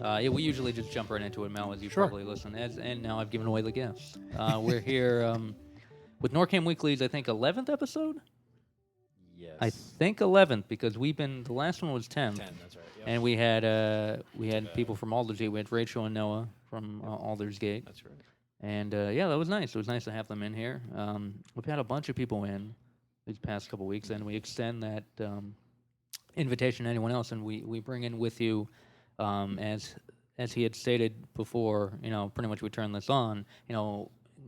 Yeah, we usually just jump right into it, Mel, as you Sure. probably listen. And now I've given away the guess. We're here with NorCam Weekly's, I think, 11th episode? I Yes. think 11th, because the last one was 10th. 10, that's right. Yep. And we had people from Aldersgate. We had Rachel and Noah from Aldersgate. That's right. And yeah, that was nice. It was nice to have them in here. We've had a bunch of people in these past couple weeks, and we extend that invitation to anyone else, and we bring in with you, as he had stated before, pretty much we turn this on,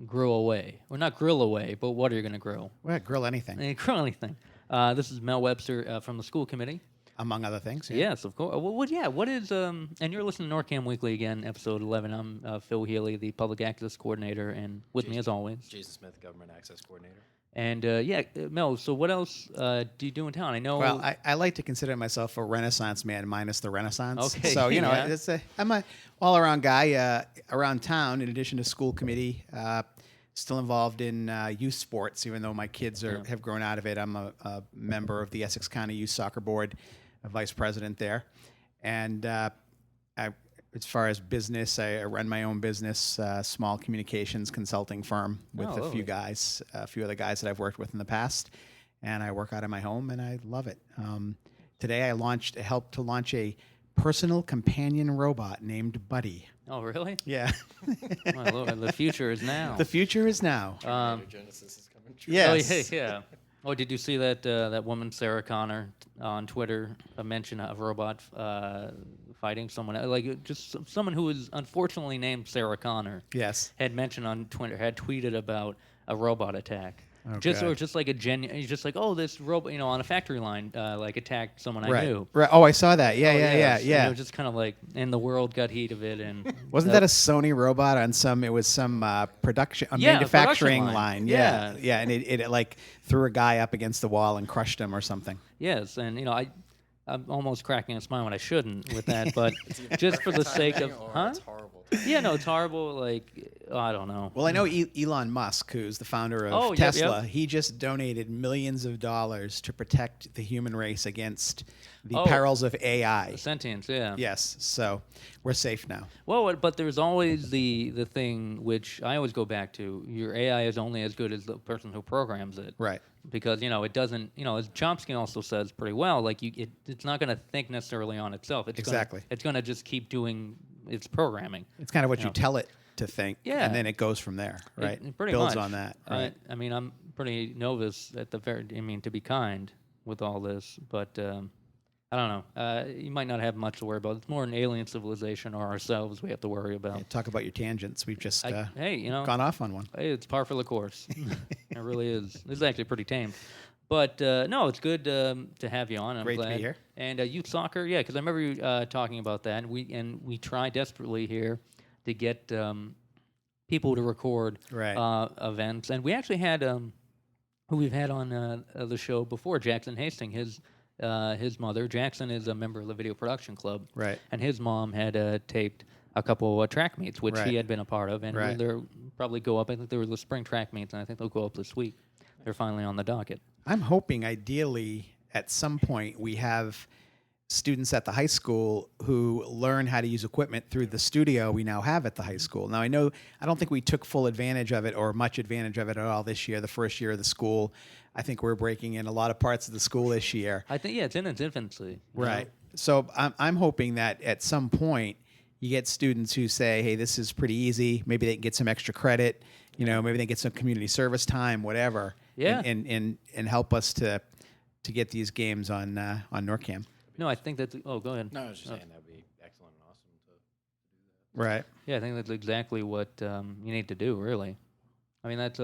grill away. Or not grill away, but what are you going to grill? Well, grill anything, Grill anything. This is Mel Webster from the school committee. among other things. Yeah. Yes, of course. What is, and you're listening to NorCam Weekly again, episode 11. I'm Phil Healy, the public access coordinator, and with me as always. Jason Smith, government access coordinator. And Mel, so what else do you do in town? I know. Well, I like to consider myself a Renaissance man minus the Renaissance. Okay, So, yeah. I'm a all-around guy around town in addition to school committee. Still involved in youth sports, even though my kids have grown out of it. I'm a member of the Essex County Youth Soccer Board, a vice president there. And as far as business, I run my own business, small communications consulting firm with a lovely. few other guys that I've worked with in the past. And I work out of my home, and I love it. Today I helped to launch a personal companion robot named Buddy. Oh, really? Yeah. My Lord, the future is now. The future is now. Genesis is coming true. Yes. Oh, yeah. Oh, did you see that woman Sarah Connor on Twitter mention a robot fighting someone, like just someone who was unfortunately named Sarah Connor? Yes. Had mentioned on Twitter, had tweeted about a robot attack. Oh, just or God. just like a genuine, just like, oh, this robot, on a factory line, like attacked someone I Right. knew. Right. Oh, I saw that. Oh, Yeah. And it was just kind of like, and the world got heat of it, and Wasn't that a Sony robot on some? It was some production, a Yeah, a manufacturing production line. line. Yeah. Yeah. Yeah. And it like threw a guy up against the wall and crushed him or something. Yes, and I'm almost cracking a smile when I shouldn't with that, but just for the sake of, It's horrible. Yeah, no, it's horrible. Like, I don't know. Well, I know Elon Musk, who's the founder of Oh, yep, Tesla. yep. He just donated millions of dollars to protect the human race against the Oh. perils of AI. Sentience, yeah. Yes. So we're safe now. Well, but there's always the thing which I always go back to. Your AI is only as good as the person who programs it. Right. Because it doesn't. As Chomsky also says pretty well, like it's not going to think necessarily on itself. Exactly. It's going to just keep doing its programming. It's kind of what you know. tell it to think. Yeah. And then it goes from there. Right. It pretty Builds much. on that. Right. I mean, I'm pretty novice at the very. I mean, to be kind with all this, but I don't know. You might not have much to worry about. It's more an alien civilization or ourselves we have to worry about. Yeah, talk about your tangents. We've just Hey, gone off on one. Hey, it's par for the course. It really is. This is actually pretty tame. But no, it's good to have you on. I'm Great to glad. be here. And youth soccer, yeah, because I remember you talking about that. And we try desperately here to get people to record Right. events. And we actually had who we've had on the show before, Jackson Hastings. His mother, Jackson, is a member of the Video Production Club. Right. And his mom had taped a couple track meets, which Right. he had been a part of. And Right. they'll probably go up. I think there was the spring track meets, and I think they'll go up this week. They're finally on the docket. I'm hoping ideally at some point we have students at the high school who learn how to use equipment through the studio we now have at the high school. Now, I don't think we took full advantage of it or much advantage of it at all this year, the first year of the school. I think we're breaking in a lot of parts of the school this year. I think, yeah, it's in its infancy. you Right. know? So I'm hoping that at some point you get students who say, hey, this is pretty easy. Maybe they can get some extra credit. Maybe they get some community service time, whatever. Yeah. And help us to get these games on NorCam. No, I think that's. Oh, go ahead. No, I was just saying that would be excellent and awesome to do that. Right. Yeah, I think that's exactly what you need to do, really. I mean, that's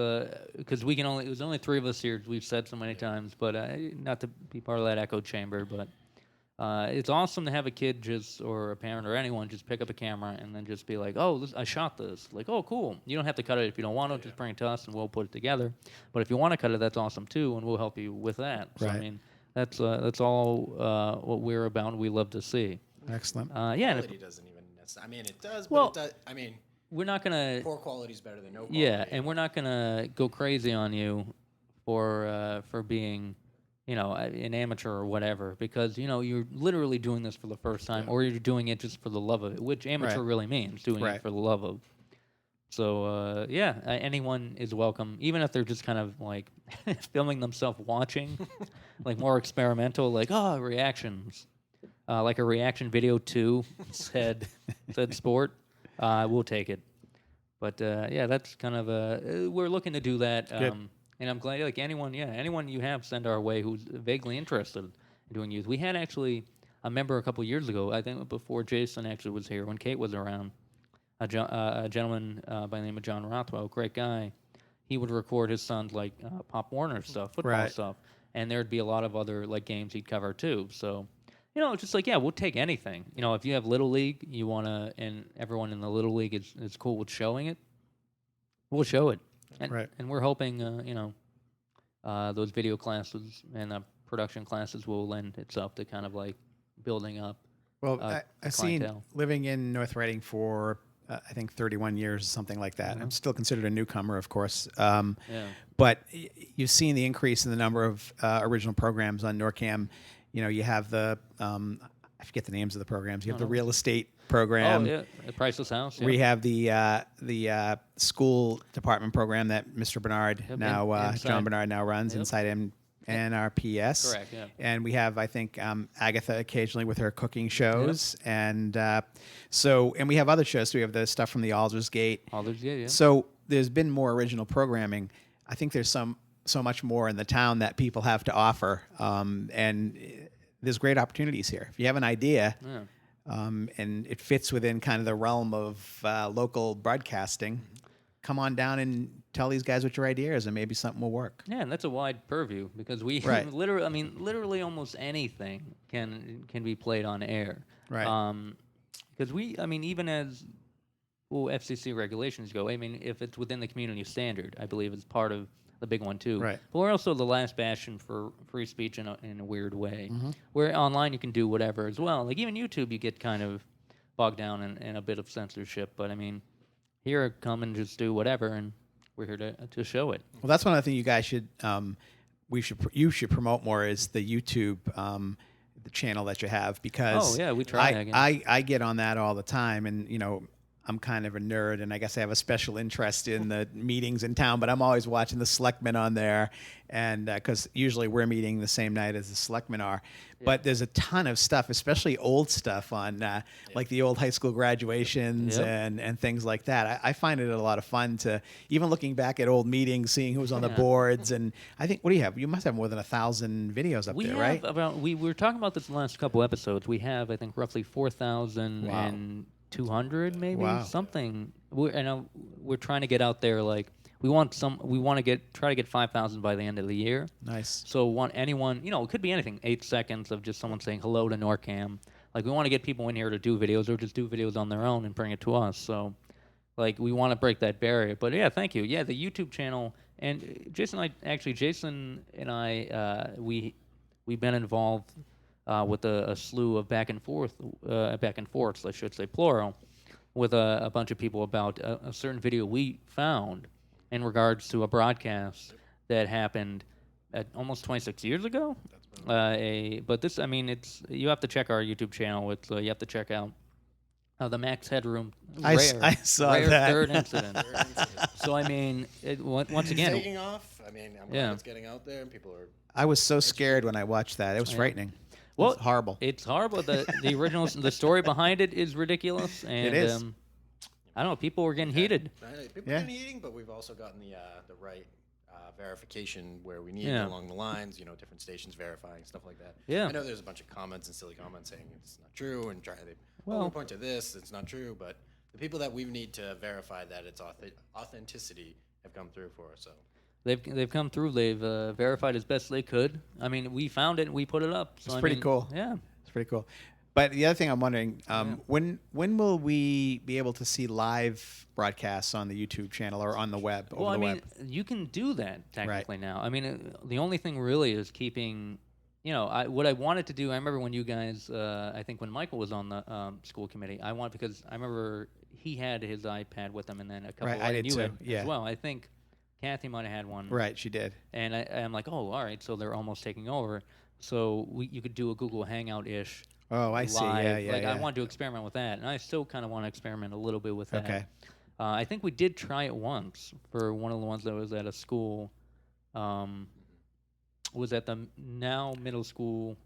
because we can only. It was only three of us here. We've said so many times, but not to be part of that echo chamber. But it's awesome to have a kid or a parent or anyone just pick up a camera and then just be like, "Oh, I shot this." Like, "Oh, cool." You don't have to cut it if you don't want to. Just bring it to us and we'll put it together. But if you want to cut it, that's awesome too, and we'll help you with that. So I Right. mean, that's all what we're about. And we love to see. Excellent. Yeah, and Quality doesn't even necessarily. I mean, it does, but Well- it does. I mean, we're not gonna. poor quality is better than no quality. Yeah, and we're not gonna go crazy on you for being, an amateur or whatever, because you're literally doing this for the first time, or you're doing it just for the love of it, which amateur Right. really means doing Right. it for the love of. So anyone is welcome, even if they're just kind of like filming themselves watching, like more experimental, like reactions, like a reaction video to said sport. We'll take it. But that's kind of we're looking to do that. Good. And I'm glad, like anyone you have, send our way who's vaguely interested in doing youth. We had actually a member a couple years ago, I think before Jason actually was here, when Kate was around, a gentleman by the name of John Rothwell, great guy. He would record his son's like Pop Warner stuff, football Right. stuff, and there'd be a lot of other like games he'd cover too. So, it's just like we'll take anything. If you have Little League, you wanna, and everyone in the Little League is cool with showing it, we'll show it. And, Right. and we're hoping, those video classes and production classes will lend itself to kind of like building up. Well, I've seen, clientele. living in North Reading for I think 31 years, something like that. I'm still considered a newcomer, of course. But you've seen the increase in the number of original programs on NORCAM. You have the I forget the names of the programs. You have the real estate program. The Priceless House. We have the school department program that Mr. Bernard John Bernard now runs inside NRPS. Correct, yeah. And we have, I think, Agatha occasionally with her cooking shows. And and we have other shows. So we have the stuff from the Aldersgate. Yeah. So there's been more original programming. I think there's so much more in the town that people have to offer. And there's great opportunities here. If you have an idea, and it fits within kind of the realm of local broadcasting, come on down and tell these guys what your idea is, and maybe something will work. Yeah, and that's a wide purview, because we Right. literally almost anything can be played on air. Right. Because even as FCC regulations go, if it's within the community standard, I believe it's part of the big one too. Right. But we're also the last bastion for free speech in a weird way. Mm-hmm. Where online you can do whatever as well. Like even YouTube, you get kind of bogged down in a bit of censorship. But here, come and just do whatever, and we're here to show it. Well, that's one of the things you guys should you should promote more is the YouTube the channel that you have, because we try that again. I get on that all the time, and I'm kind of a nerd, and I guess I have a special interest in the meetings in town, but I'm always watching the selectmen on there, and because usually we're meeting the same night as the selectmen are. But there's a ton of stuff, especially old stuff on like the old high school graduations and things like that. I find it a lot of fun to, even looking back at old meetings, seeing who was on the boards. And I think, what do you have? You must have more than 1,000 videos up there, right? We were talking about this in the last couple episodes. We have, I think, roughly 4,200, maybe something. We're trying to get out there. Like we want to try to get 5,000 by the end of the year. Nice. So anyone, it could be anything. 8 seconds of just someone saying hello to NORCAM. Like we want to get people in here to do videos, or just do videos on their own and bring it to us. So, like we want to break that barrier. But yeah, thank you. Yeah, the YouTube channel, and Jason and I, we've been involved with a slew of back and forths, I should say, plural, with a bunch of people about a certain video we found in regards to a broadcast that happened at almost 26 years ago. But this, you have to check our YouTube channel. You have to check out the Max Headroom. I saw rare that. Third incident. So once again, taking off. I'm glad it's getting out there, and people are. I was so scared when I watched that. It was frightening. Well, it's horrible. It's horrible. The original, the story behind it is ridiculous, and it is. I don't know. People were getting heated. People are getting heating, but we've also gotten the right verification where we need it along the lines. Different stations verifying stuff like that. Yeah. I know there's a bunch of comments and silly comments saying it's not true, and we'll point to this. It's not true, but the people that we need to verify that it's authenticity have come through for us. So. They've come through. They've verified as best they could. We found it and we put it up. So it's pretty cool. Yeah, it's pretty cool. But the other thing I'm wondering, when will we be able to see live broadcasts on the YouTube channel or on the web? Web? You can do that technically now. The only thing really is keeping. What I wanted to do. I remember when you guys. I think when Michael was on the school committee, because I remember he had his iPad with him, and then a couple. I did too. As well. I think. Kathy might have had one. Right, she did. And I'm like, oh, all right, so they're almost taking over. So you could do a Google Hangout-ish Oh, I see. Yeah, live. yeah, Like, I yeah. wanted to experiment with that, and I still kind of want to experiment a little bit with that. Okay. I think we did try it once for one of the ones that was at a school. Was at the now middle school,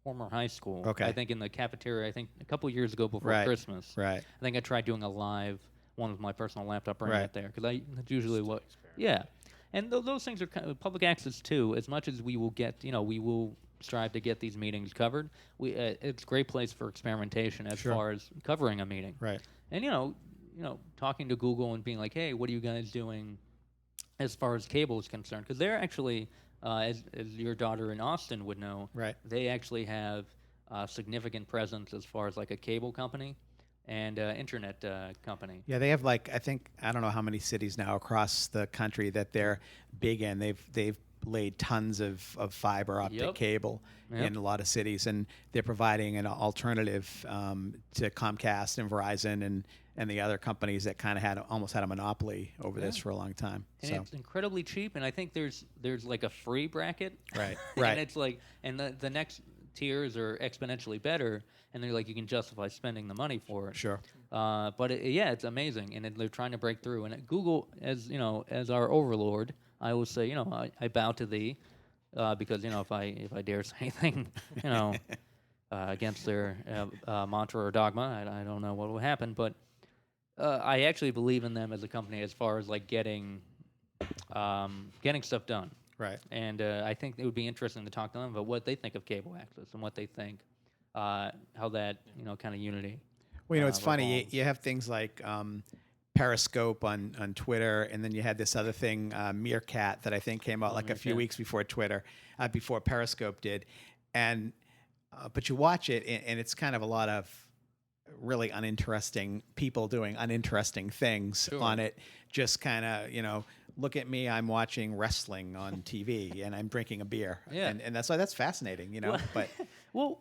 former high school. Okay. I think in the cafeteria, I think a couple years ago before Right, Christmas. right. I think I tried doing a live one with my personal laptop, bringing Right. it there. Because that's usually what... Yeah. And those things are kind of public access too. As much as we will get, we will strive to get these meetings covered. It's a great place for experimentation as far as covering a meeting. Right. And talking to Google and being like, hey, what are you guys doing as far as cable is concerned? Because they're actually, as your daughter in Austin would know, Right. they actually have significant presence as far as like a cable company and internet company. Yeah, they have I don't know how many cities now across the country that they're big in. They've laid tons of fiber optic cable in a lot of cities, and they're providing an alternative to Comcast and Verizon and the other companies that kind of almost had a monopoly over this for a long time. And so. it's incredibly cheap, and I think there's like a free bracket. Right, And right. it's like, and the next tiers are exponentially better, and they're like, you can justify spending the money for it. Sure. But it's amazing, and they're trying to break through. And Google, as as our overlord, I always say, I bow to thee, because if I dare say anything, against their mantra or dogma, I don't know what will happen. But I actually believe in them as a company as far as like getting stuff done. Right. And I think it would be interesting to talk to them about what they think of cable access and what they think, how that kind of unity. Well, it's funny. revolves. You have things like Periscope on Twitter, and then you had this other thing, Meerkat, that I think came out like a few Meerkat. weeks before Twitter, before Periscope did, and but you watch it, and it's kind of a lot of really uninteresting people doing uninteresting things on it. Just kind of, look at me, I'm watching wrestling on TV, and I'm drinking a beer. Yeah. And that's fascinating, But Well,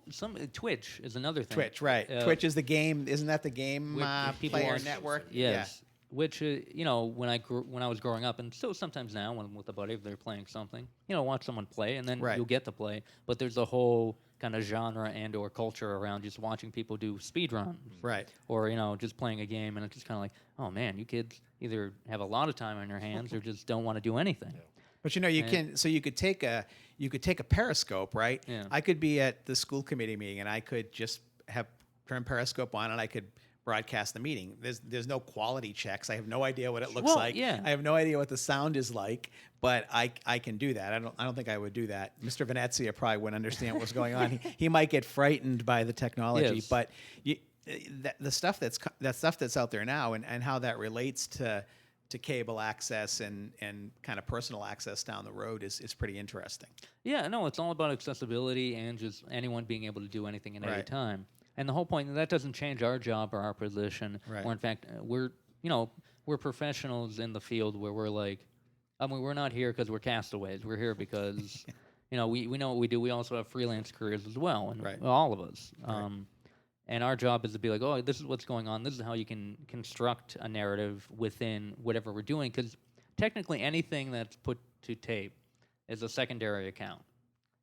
Twitch is another thing. Twitch, right? Twitch is the game. Isn't that the game people player watch- network? Yes. Which when I was growing up, and still sometimes now when with a buddy if they're playing something, watch someone play, and then Right. you'll get to play. But there's a whole kind of genre and/or culture around just watching people do speed runs, Right. or just playing a game, and it's just kind of like, oh man, you kids either have a lot of time on your hands or just don't want to do anything. But you could take a Periscope, right? Yeah. I could be at the school committee meeting, and I could just turn Periscope on, and I could broadcast the meeting. There's no quality checks. I have no idea what it looks Well, like. yeah. I have no idea what the sound is like, but I can do that. I don't think I would do that. Mr. Venezia probably wouldn't understand what's going on. He might get frightened by the technology, Yes. but the stuff that's out there now, and how that relates to cable access and kind of personal access down the road is pretty interesting. Yeah, no, it's all about accessibility and just anyone being able to do anything at any Right. time. And the whole point, that doesn't change our job or our position. Right. Or in fact, we're professionals in the field where we're like, we're not here because we're castaways. We're here because, we know what we do. We also have freelance careers as well, and Right. all of us. And our job is to be like, oh, this is what's going on. This is how you can construct a narrative within whatever we're doing. Because technically anything that's put to tape is a secondary account.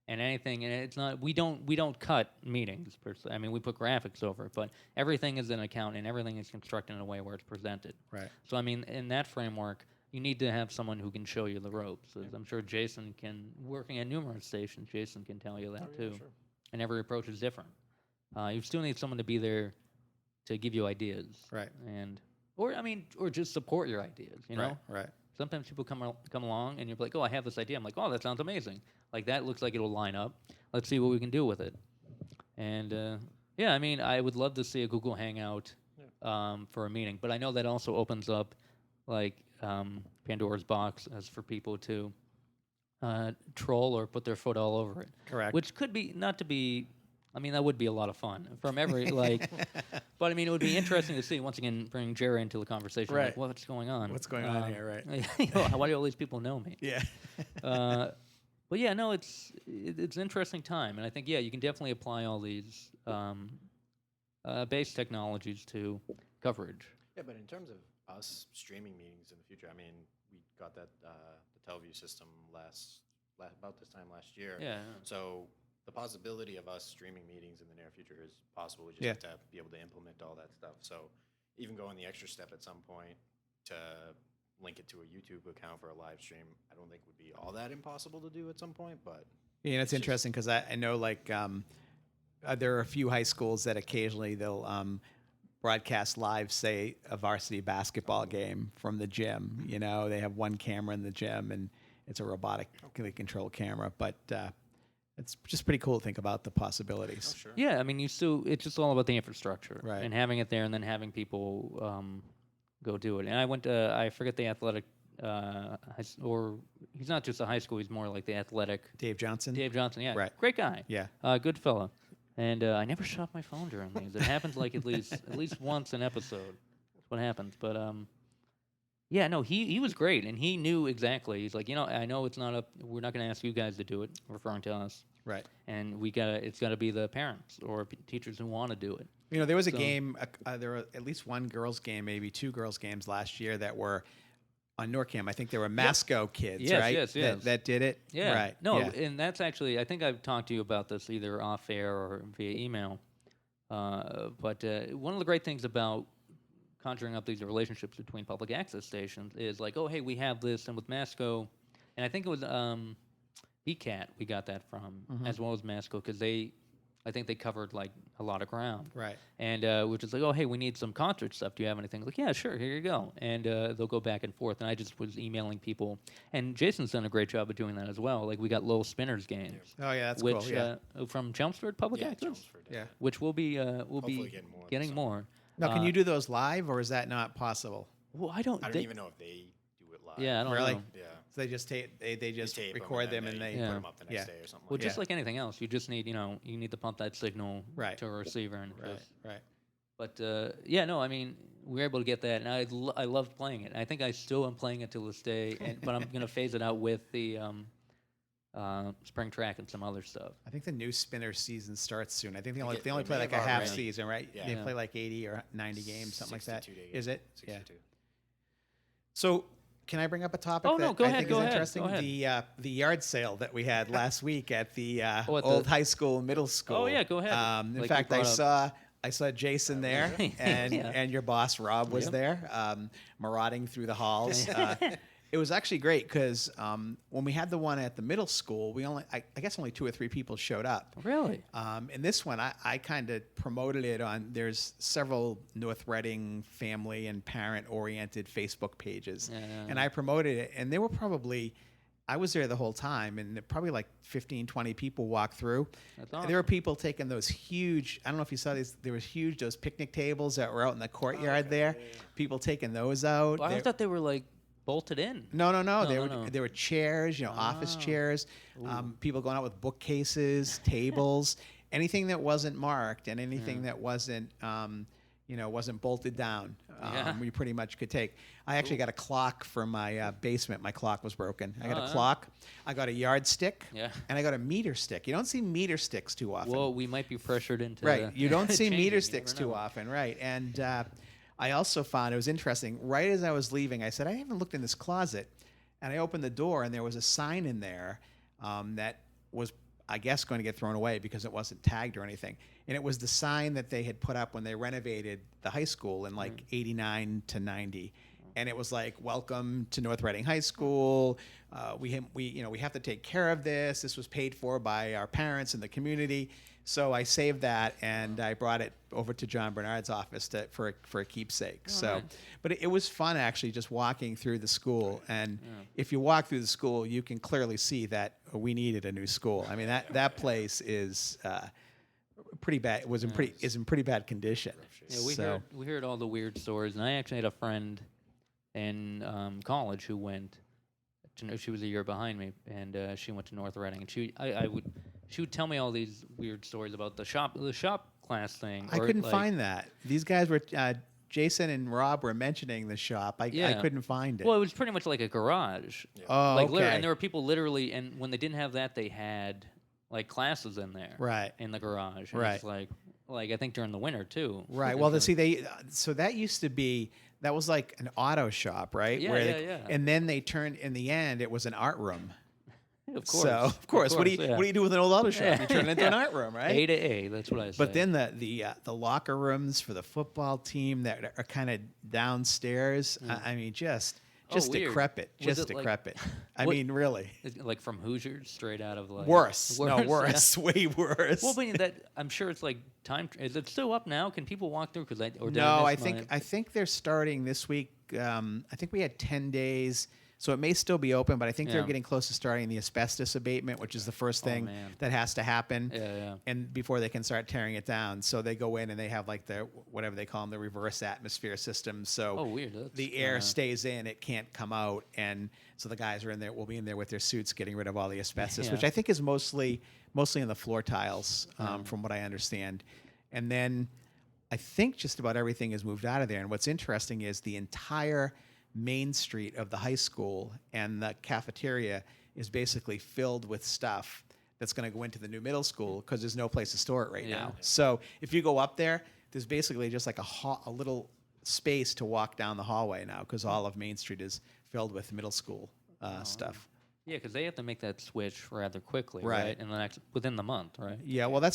And it's not, we don't cut meetings per se. I mean, we put graphics over it, but everything is an account and everything is constructed in a way where it's presented. Right. So, I mean, in that framework, you need to have someone who can show you the ropes. As I'm sure Jason working at numerous stations, Jason can tell you that too. Sure. And every approach is different. You still need someone to be there to give you ideas. Right. Or just support your ideas, Right. Sometimes people come along and you're like, oh, I have this idea. I'm like, oh, that sounds amazing. Like, that looks like it'll line up. Let's see what we can do with it. And, I would love to see a Google Hangout for a meeting. But I know that also opens up, like, Pandora's box as for people to troll or put their foot all over it. Correct. Which could be, not to be... that would be a lot of fun from every but it would be interesting to see once again bring Jerry into the conversation. Right. Like, what's going on? What's going on here, right? Why do all these people know me? Yeah. But yeah, no, it's an interesting time, and I think you can definitely apply all these base technologies to coverage. Yeah, but in terms of us streaming meetings in the future, I mean, we got that the Teleview system about this time last year. Yeah. So the possibility of us streaming meetings in the near future is possible. We just have to be able to implement all that stuff. So even going the extra step at some point to link it to a YouTube account for a live stream, I don't think would be all that impossible to do at some point. But Yeah, it's interesting because I know like there are a few high schools that occasionally they'll broadcast live, say, a varsity basketball game from the gym. You know, they have one camera in the gym and it's a robotically controlled camera, but it's just pretty cool to think about the possibilities. oh, sure. Yeah, I mean, it's just all about the infrastructure Right. and having it there, and then having people go do it. And I went to, I forget the athletic, or he's not just a high school; he's more like the athletic. Dave Johnson? Dave Johnson, yeah, Right. great guy, Yeah. good fella. And I never shut off my phone during these. It happens like at least once an episode. That's what happens. But yeah, no, he was great, and he knew exactly. He's like, I know it's not up. We're not going to ask you guys to do it, referring to us. Right. And it's got to be the parents or teachers who want to do it. You know, there was a game, there were at least one girls' game, maybe two girls' games last year that were on NORCAM. I think they were Masco kids, Yes, right? yes. That did it? Yeah. Right. No, yeah. and that's actually, I think I've talked to you about this either off air or via email. But one of the great things about conjuring up these relationships between public access stations is like, oh, hey, we have this, and with Masco, and I think it was BCAT we got that from, as well as Masco, because I think they covered like a lot of ground. Right. And we're just like, oh, hey, we need some concert stuff. Do you have anything? Like, yeah, sure, here you go. And they'll go back and forth. And I just was emailing people. And Jason's done a great job of doing that as well. Like, we got Lowell Spinners games. Oh, yeah, that's which, cool. Yeah. From Chelmsford Public Yeah, Access? Chelmsford, Yeah. Which we'll be getting more. Now, can you do those live, or is that not possible? Well, I don't even know if they do it live. Yeah, I don't Really? know. Yeah. So they just they just tape record them and and they they Yeah. put them up the next day or something. Well, like just Yeah. like anything else, you just need, you need to pump that signal Right. to a receiver. And right. But yeah, no, I mean, we were able to get that, and I loved playing it. I think I still am playing it to this day, but I'm going to phase it out with the spring track and some other stuff. I think the new spinner season starts soon. I think they think only it play may like a have half already. season, right? Yeah. They Yeah. play like 80 or 90 games, something like that. 62 Is it? Yeah. 62. So, can I bring up a topic Oh, no, that go I ahead, think go is ahead, interesting? go ahead. The yard sale that we had last week at the at old the- high school, middle school. Oh, yeah, go ahead. In Like you fact, brought up. I saw Jason there, Yeah. and Yeah. and your boss Rob was Yep. there, marauding through the halls. It was actually great because when we had the one at the middle school, I guess only 2 or 3 people showed up. Really? In this one, I kind of promoted it on. There's several North Reading family and parent-oriented Facebook pages, Yeah. and I promoted it. And there were probably, I was there the whole time, and probably like 15, 20 people walked through. That's There were awesome. people taking those huge, I don't know if you saw these, there was huge, those picnic tables that were out in the courtyard there. People taking those out. Well, I They- thought they were like bolted in. no. No. There were chairs, office chairs. People going out with bookcases, tables, anything that wasn't marked and anything that wasn't, wasn't bolted down. Yeah. We pretty much could take. I actually got a clock for my basement. My clock was broken. I got Oh, a yeah. clock. I got a yardstick. Yeah. And I got a meter stick. You don't see meter sticks too often. Well, we might be pressured into Right. You don't see changing, meter you sticks never too know. often. Right. And I also found it was interesting. Right as I was leaving, I said, I haven't looked in this closet. And I opened the door, and there was a sign in there that was, I guess, going to get thrown away because it wasn't tagged or anything. And it was the sign that they had put up when they renovated the high school in like 89 to 90. And it was like, welcome to North Reading High School. We have to take care of this. This was paid for by our parents and the community. So I saved that, and I brought it over to John Bernard's office for a keepsake. So, right. but it was fun actually just walking through the school. And if you walk through the school, you can clearly see that we needed a new school. I mean, that place is pretty bad. Is in pretty bad condition. Yeah, we heard all the weird stories, and I actually had a friend in college who went. She was a year behind me, and she went to North Reading, and she would tell me all these weird stories about the shop class thing. I or, couldn't like, find that. These guys were Jason and Rob were mentioning the shop. I couldn't find it. Well, it was pretty much like a garage. Oh, Like okay. and there were people literally, and when they didn't have that, they had like classes in there, Right. in the garage. And Right. It's like, like I think during the winter too. Right. Well, so that used to be, that was like an auto shop, right? Yeah, yeah. And then they turned, in the end, it was an art room. Of course. So of course, what do you do with an old auto shop? You turn it into an art room, right? A to A, that's what I say. But then the locker rooms for the football team that are kind of downstairs. I mean, just weird. decrepit, Was just it like- decrepit. I What- mean, really. Is it like from Hoosiers, straight out of like Worse. No, yeah. worse. Way worse. Well, but that I'm sure it's like time. Is it still up now? Can people walk through? Because No, I think they're starting this week. I think we had 10 days, so it may still be open, but I think they're Yeah. getting close to starting the asbestos abatement, which is the first thing man. that has to happen. Yeah. And before they can start tearing it down, so they go in and they have like the whatever they call them, the reverse atmosphere system. So Oh, weird. That's, the air stays in, it can't come out, and so the guys are in there. Will be in there with their suits, getting rid of all the asbestos, Yeah. which I think is mostly in the floor tiles, from what I understand. And then I think just about everything is moved out of there. And what's interesting is the entire main street of the high school and the cafeteria is basically filled with stuff that's going to go into the new middle school because there's no place to store it right Yeah. now. So if you go up there, there's basically just like a little space to walk down the hallway now because all of Main Street is filled with middle school stuff. Yeah, because they have to make that switch rather quickly, Right. right? In the within the month, right? Yeah, well, the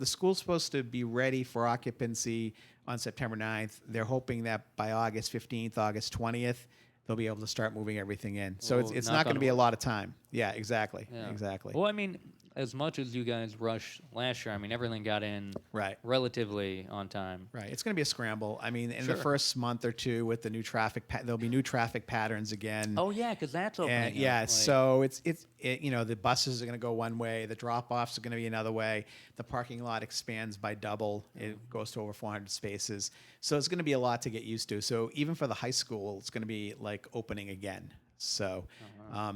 school's supposed to be ready for occupancy on September 9th. They're hoping that by August 15th, August 20th, they'll be able to start moving everything in. So Well, it's knock not going to on be a wood. lot of time. Yeah, exactly. Yeah. Exactly. Well, I mean, as much as you guys rushed last year, I mean, everything got in Right. relatively on time. Right. It's going to be a scramble. I mean, in Sure. the first month or two with the new traffic, there'll be new traffic patterns again. Oh yeah, because that's opening. And yeah, up, like- so it's the buses are going to go one way, the drop-offs are going to be another way. The parking lot expands by double. It goes to over 400 spaces. So it's going to be a lot to get used to. So even for the high school, it's going to be like opening again. So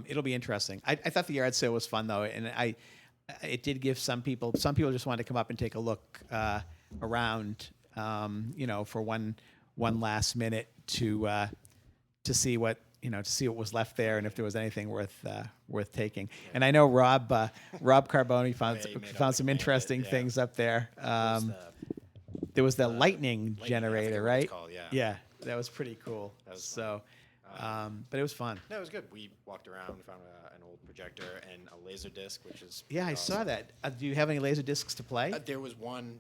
it'll be interesting. I thought the yard sale was fun though, and it did give some people just wanted to come up and take a look around, for one last minute to see what was left there and if there was anything worth taking. And I know Rob Carbone found some interesting things up there. There was the lightning generator, what it's right? called, yeah. Yeah, that was pretty cool. That was So, but it was fun. No, it was good. We walked around, we found an old projector and a laser disc, which is Yeah, I saw that. Do you have any laser discs to play? There was one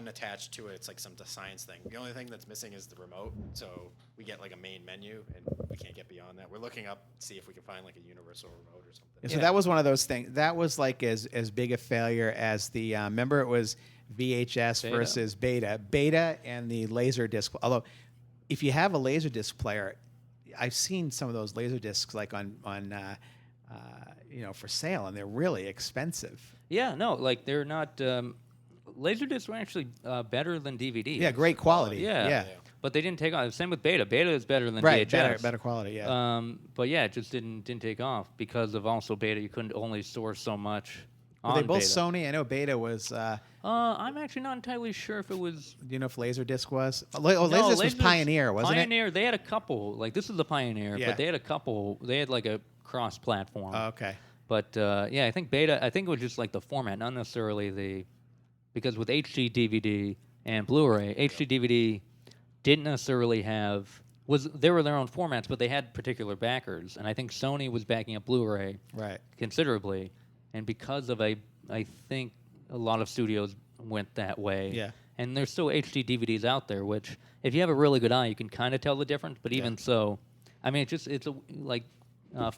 attached to it. It's like some science thing. The only thing that's missing is the remote. So we get like a main menu, and we can't get beyond that. We're looking up to see if we can find like a universal remote or something. So that was one of those things. That was like as big a failure as the remember it was VHS Beta. versus Beta and the laser disc. Although, if you have a laser disc player, I've seen some of those laser discs like on for sale, and they're really expensive. Yeah, no, like they're not. Laserdiscs were actually better than DVDs. Yeah, great quality. Yeah. But they didn't take off. Same with Beta. Beta is better than Right, VHS. better quality. Yeah. But yeah, it just didn't take off because of also Beta. You couldn't only store so much Were on they both Beta. Sony? I know Beta was. I'm actually not entirely sure if it was. Do you know if Laserdisc was? Laserdisc was Pioneer, wasn't Pioneer, they had a couple. Like this is the Pioneer, Yeah. but they had a couple. They had like a cross-platform. it? Oh, okay. But yeah, I think Beta. I think it was just like the format, not necessarily because with HD DVD and Blu-ray, HD DVD didn't necessarily have they were their own formats, but they had particular backers, and I think Sony was backing up Blu-ray Right. considerably, and because of I think a lot of studios went that way. Yeah. And there's still HD DVDs out there, which if you have a really good eye, you can kind of tell the difference. But even so, I mean,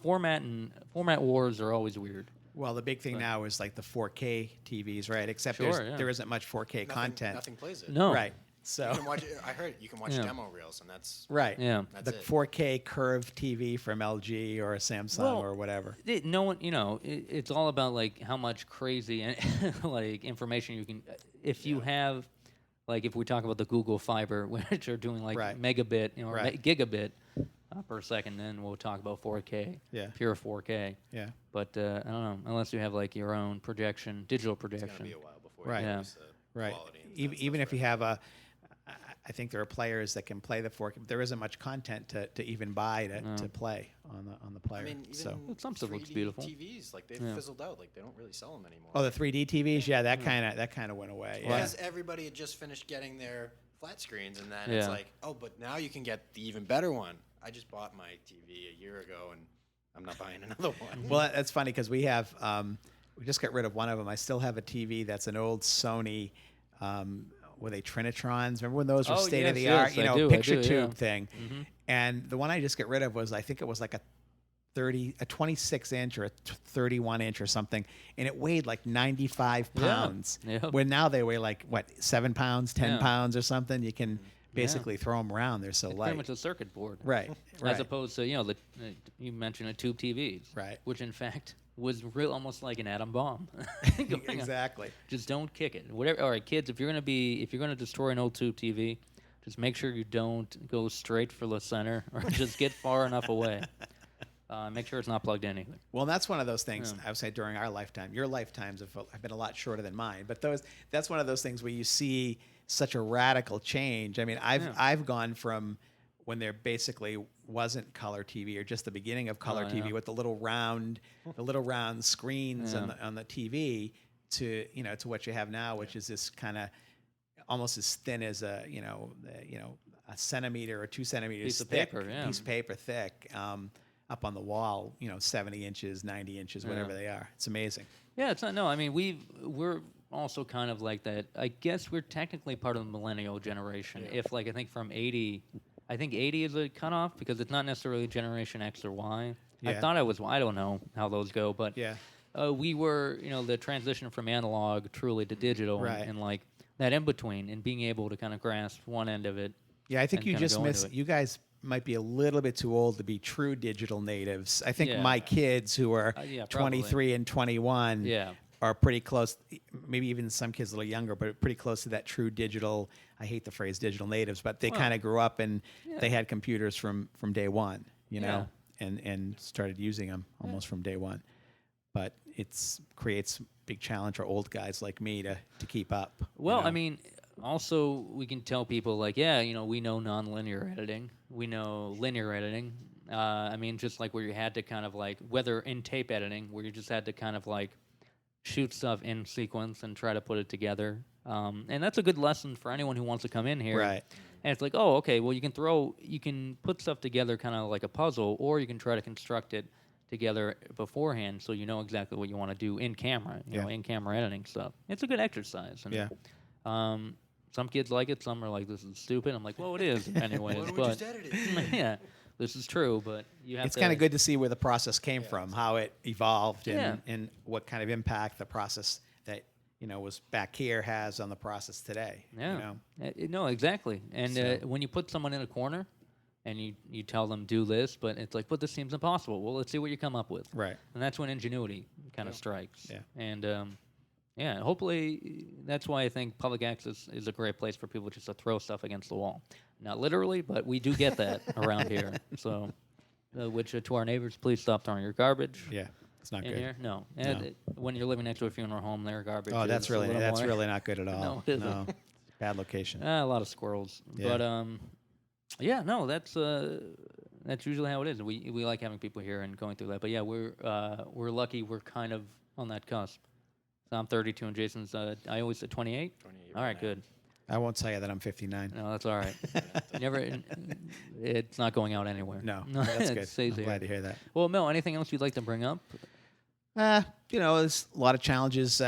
format wars are always weird. Well, the big thing now is like the 4K TVs, right? Except Sure, yeah. there isn't much 4K content. Nothing plays it. No. Right. So You can watch it. I heard you can watch Yeah. demo reels, and that's right. Yeah. That's the it. 4K curved TV from LG or a Samsung Well, or whatever. No one, it's all about like how much crazy like information you can. If you have, like, if we talk about the Google Fiber, which are doing like Right. megabit, or Right. gigabit per second, then we'll talk about 4K, Yeah. pure 4K. Yeah. But I don't know, unless you have like your own digital It's gonna projection. be a while before Right. you Yeah. notice the Right. quality. and Even stuff if you have I think there are players that can play the 4K. There isn't much content to even buy to play on the player. I mean, even so some stuff looks 3D beautiful. TVs, like they've fizzled out. Like they don't really sell them anymore. oh, the 3D TVs, yeah, that kind of went away. Yeah. Because everybody had just finished getting their flat screens, and then Yeah. it's like, oh, but now you can get the even better one. I just bought my TV a year ago, and I'm not buying another one. Well, that's funny because we have we just got rid of one of them. I still have a TV that's an old Sony. Were they Trinitrons? Remember when those were state of the art? Yes, I do, picture yeah. tube thing. And the one I just got rid of was, I think it was like a 26 inch or a 31 inch or something, and it weighed like 95 pounds. Yeah. When now they weigh like what, 7 pounds, 10 Yeah. pounds or something. You can basically throw them around. They're so It's light. pretty much a circuit board. Right. As opposed to, you mentioned a tube TVs. Right. Which in fact was almost like an atom bomb. going on. Exactly. Just don't kick it. Whatever. All right, kids, if you're gonna destroy an old tube TV, just make sure you don't go straight for the center, or just get far enough away. Make sure it's not plugged in either. Well, that's one of those things, I would say, during our lifetime. Your lifetimes have been a lot shorter than mine, but that's one of those things where you see such a radical change. I mean, I've gone from when there basically wasn't color TV, or just the beginning of color TV with the little round screens on the TV, to to what you have now, which is this kind of almost as thin as a centimeter or 2 centimeters Piece of thick, paper, yeah. piece of paper thick, up on the wall, 70 inches, 90 inches, whatever they are. It's amazing. Yeah, it's not. No, I mean we're also kind of like that. I guess we're technically part of the millennial generation. If I think from 80. I think 80 is a cutoff because it's not necessarily Generation X or Y. I Yeah. thought I was. I don't know how those go, but Yeah. we were, the transition from analog truly to digital, Right. and like that in between, and being able to kind of grasp one end of it. Yeah, I think and you kinda just go miss. into it. You guys might be a little bit too old to be true digital natives. I think Yeah. my kids, who are Yeah, probably. 23 and 21, Yeah. are pretty close. Maybe even some kids a little younger, but pretty close to that true digital. I hate the phrase digital natives, but they kind of grew up and they had computers from day one, and started using them almost from day one. But it's creates big challenge for old guys like me to keep up. Well, I mean, also we can tell people we know nonlinear editing, we know linear editing. I mean, just like where you had to kind of whether in tape editing, where you just had to kind of shoot stuff in sequence and try to put it together. And that's a good lesson for anyone who wants to come in here. Right. And it's like, oh, okay, well, you can put stuff together kind of like a puzzle, or you can try to construct it together beforehand so you know exactly what you want to do in camera, in camera editing stuff. It's a good exercise. And, some kids like it, some are like, this is stupid. I'm like, well, it is anyways. Why don't we but just edit it? yeah, this is true, but you have It's to. kind of good to see where the process came from, how it evolved, Yeah. and what kind of impact the process that was back here has on the process today. Yeah. No, exactly. And when you put someone in a corner and you tell them do this, but it's like, but this seems impossible. Well, let's see what you come up with. Right. And that's when ingenuity kind of strikes. Yeah. And hopefully that's why I think public access is a great place for people just to throw stuff against the wall. Not literally, but we do get that around here. So, to our neighbors, please stop throwing your garbage. Yeah. It's not In good. here, no. And when you're living next to a funeral home, their garbage. Oh, that's is a little more- really not good at all. No, it isn't. No. Bad location. A lot of squirrels. Yeah. But that's usually how it is. We like having people here and going through that. But yeah, we're lucky. We're kind of on that cusp. So I'm 32 and Jason's I always said 28. 28 All right, right good. I won't tell you that I'm 59. No, that's all right. It's not going out anywhere. No, that's It good. stays I'm here. glad to hear that. Well, Mel, anything else you'd like to bring up? There's a lot of challenges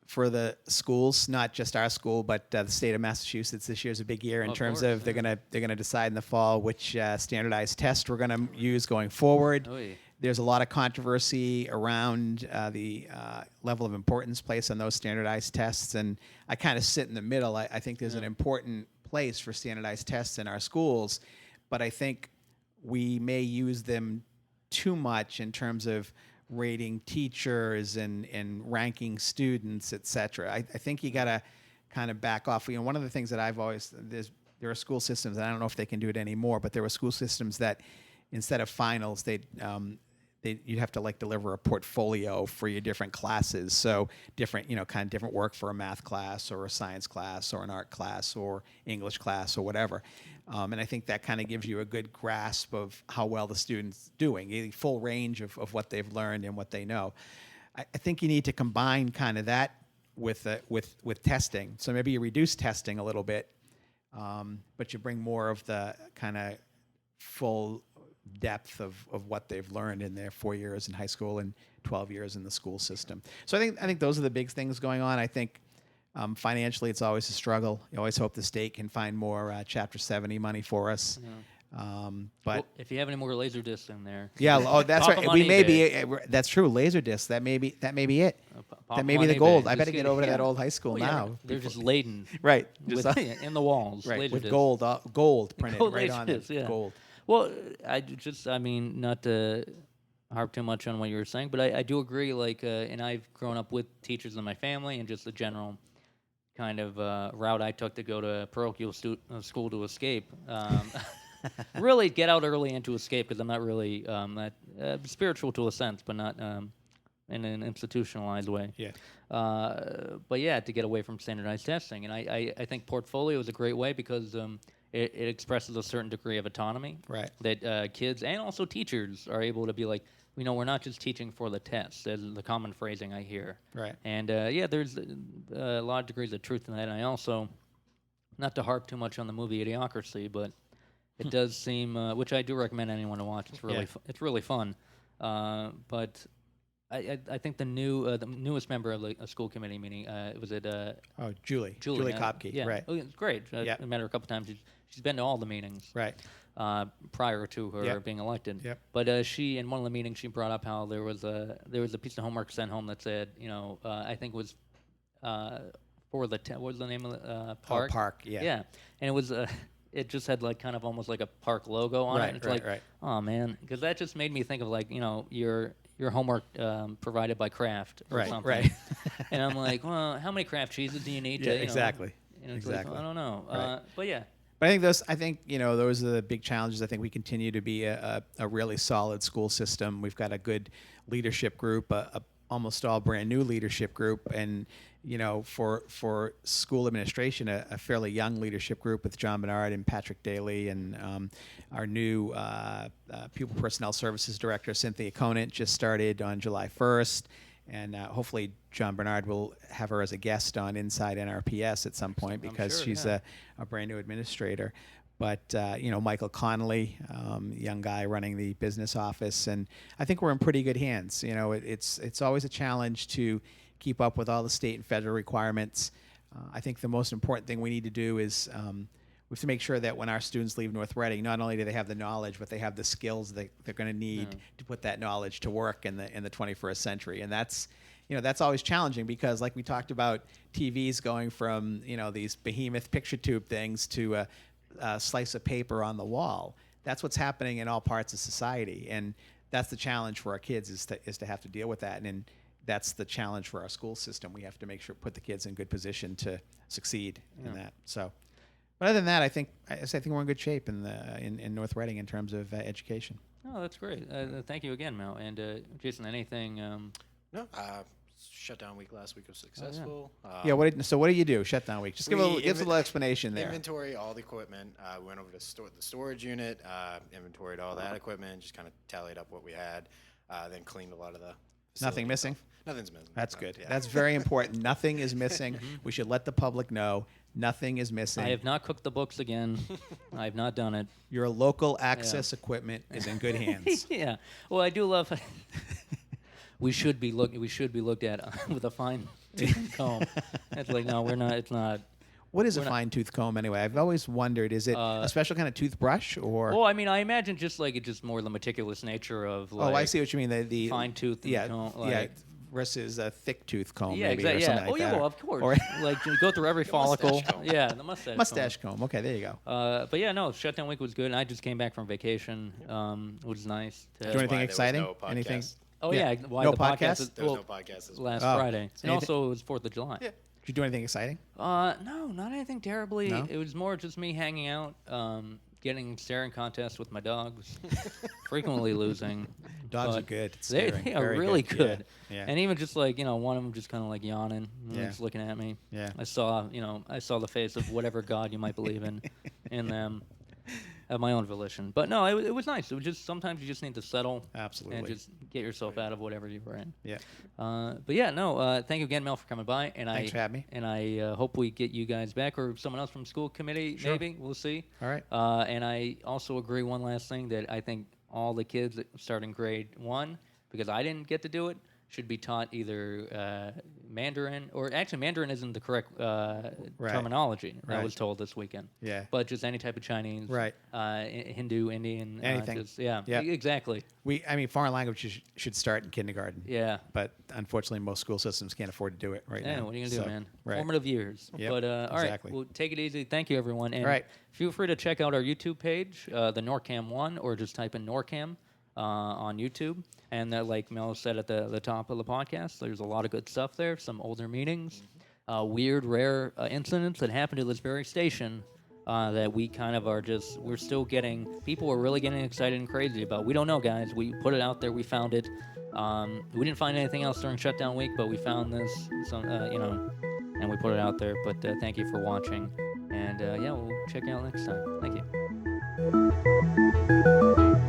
for the schools, not just our school, but the state of Massachusetts. This year's a big year in Of terms course, of they're gonna decide in the fall which standardized test we're gonna use going forward. Oy. There's a lot of controversy around the level of importance placed on those standardized tests, and I kind of sit in the middle. I think there's an important place for standardized tests in our schools, but I think we may use them too much in terms of rating teachers and ranking students, et cetera. I think you got to kind of back off. One of the things that I've always, there are school systems, and I don't know if they can do it anymore, but there were school systems that instead of finals, you'd have to like deliver a portfolio for your different classes. So different, kind of different work for a math class or a science class or an art class or English class or whatever. And I think that kind of gives you a good grasp of how well the student's doing, a full range of what they've learned and what they know. I think you need to combine kind of that with testing. So maybe you reduce testing a little bit, but you bring more of the kind of full depth of what they've learned in their 4 years in high school and 12 years in the school system. So I think those are the big things going on. I think financially it's always a struggle. You always hope the state can find more Chapter 70 money for us. Yeah. But Well, if you have any more laser discs in there, yeah, oh, that's pop right. them on We may eBay. be. That's true. Laser discs. That may be it. Pop That may them be on the eBay. gold. I Just better get over to that old high school Oh, yeah, now. They're just laden, Right. with, Just, in the walls, right. laser With discs. gold printed Gold right laser on discs, it. yeah. Gold. Well, I mean, not to harp too much on what you were saying, but I do agree. Like, and I've grown up with teachers in my family, and just the general kind of route I took to go to parochial school to escape. Really get out early and to escape, because I'm not really that spiritual to a sense, but not in an institutionalized way. Yeah. But yeah, to get away from standardized testing. And I think portfolio is a great way, because it expresses a certain degree of autonomy. Right. That kids and also teachers are able to be like, we're not just teaching for the test. That's the common phrasing I hear. Right. And yeah, there's a lot of degrees of truth in that. And I also, not to harp too much on the movie Idiocracy, but it does seem, which I do recommend anyone to watch. It's really, it's really fun. But I think the newest member of the school committee meeting was it Julie Kopke. Yeah, Right. oh, it's great. Yeah. I met her a couple times. She's been to all the meetings. Right. Prior to her Yep. being elected. Yep. But she, in one of the meetings, she brought up how there was a piece of homework sent home that said, I think it was for the what was the name of the park? Park. Yeah. Yeah, and it was it just had like kind of almost like a park logo on it. Right, And it's right, like, right. oh man, because that just made me think of like your homework provided by Kraft or Right. something. Right. And I'm like, well, how many Kraft cheeses do you need? Yeah. To, Exactly. And it's Exactly. Like, I don't know. Right. But yeah. But I think those are the big challenges. I think we continue to be a really solid school system. We've got a good leadership group, a almost all brand new leadership group, and for school administration, a fairly young leadership group with John Bernard and Patrick Daly, and our new pupil personnel services director Cynthia Conant just started on July 1st. And hopefully John Bernard will have her as a guest on Inside NRPS at some point, because sure, she's yeah. a brand new administrator. But Michael Connolly, young guy running the business office, and I think we're in pretty good hands. It's always a challenge to keep up with all the state and federal requirements. I think the most important thing we need to do is we have to make sure that when our students leave North Reading, not only do they have the knowledge, but they have the skills that they're going to need to put that knowledge to work in the 21st century. And that's always challenging, because like we talked about, TVs going from these behemoth picture tube things to a slice of paper on the wall. That's what's happening in all parts of society, and that's the challenge for our kids is to have to deal with that. And that's the challenge for our school system. We have to make sure put the kids in good position to succeed in that. So. But other than that, I think we're in good shape in North Reading in terms of education. Oh, that's great. Thank you again, Mel. And Jason, anything? No. Shutdown week last week was successful. So what do you do? Shutdown week. Just give us a little explanation there. Inventory all the equipment. We went over to the storage unit. Inventoried all that equipment. Just kind of tallied up what we had. Then cleaned a lot of the. Nothing missing? Stuff. Nothing's missing. That's good. Yeah. That's very important. Nothing is missing. We should let the public know nothing is missing. I have not cooked the books again. I have not done it. Your local access equipment is in good hands. Yeah. Well, I do love. We should be looked at with a fine tooth comb. It's like, no, we're not. It's not. What is a fine tooth comb anyway? I've always wondered. Is it a special kind of toothbrush or? Well, I mean, I imagine just more the meticulous nature of. Like, I see what you mean. The fine tooth. Comb, versus a thick tooth comb. Yeah, maybe, exactly. or something Yeah. like Yeah, that. well, of course. Or Like you go through every follicle. Yeah, the mustache comb. Okay, there you go. But yeah, no, shutdown week was good. And I just came back from vacation, which was nice. Do anything exciting? Anything? Oh yeah, why no the podcast? There was no podcast this last week. Friday, and also it was 4th of July. Yeah. Did you do anything exciting? No, not anything terribly. No? It was more just me hanging out. getting staring contests with my dogs, frequently losing. Dogs are but good. It's They, staring. they are Very really good. good. Yeah. And even just like, one of them just kind of like yawning, Yeah. just looking at me. Yeah. I saw the face of whatever God you might believe in them. Of my own volition. But no, it was nice. It was just sometimes you just need to settle Absolutely. and just get yourself out of whatever you were in. Yeah. But yeah, no, thank you again, Mel, for coming by. And Thanks for having me. And I hope we get you guys back or someone else from school committee, Sure. maybe. We'll see. All right. And I also agree one last thing that I think all the kids that start in grade 1, because I didn't get to do it, should be taught either Mandarin, or actually Mandarin isn't the correct terminology, I Right. was told this weekend. Yeah. But just any type of Chinese, Right. Hindu, Indian. Anything. Yeah, Yeah. Exactly. Foreign languages should start in kindergarten. Yeah. But unfortunately, most school systems can't afford to do it right Yeah, now. what are you going to do, man? Right. Formative years. Yep, But all right, exactly. well, take it easy. Thank you, everyone. And All right. feel free to check out our YouTube page, the NorCam 1, or just type in NorCam on YouTube. And like Mel said at the top of the podcast, there's a lot of good stuff there, some older meetings, weird, rare incidents that happened at this very station that we kind of we're still getting, people are really getting excited and crazy about. We don't know, guys. We put it out there. We found it. We didn't find anything else during shutdown week, but we found this, and we put it out there. But thank you for watching. And, we'll check you out next time. Thank you.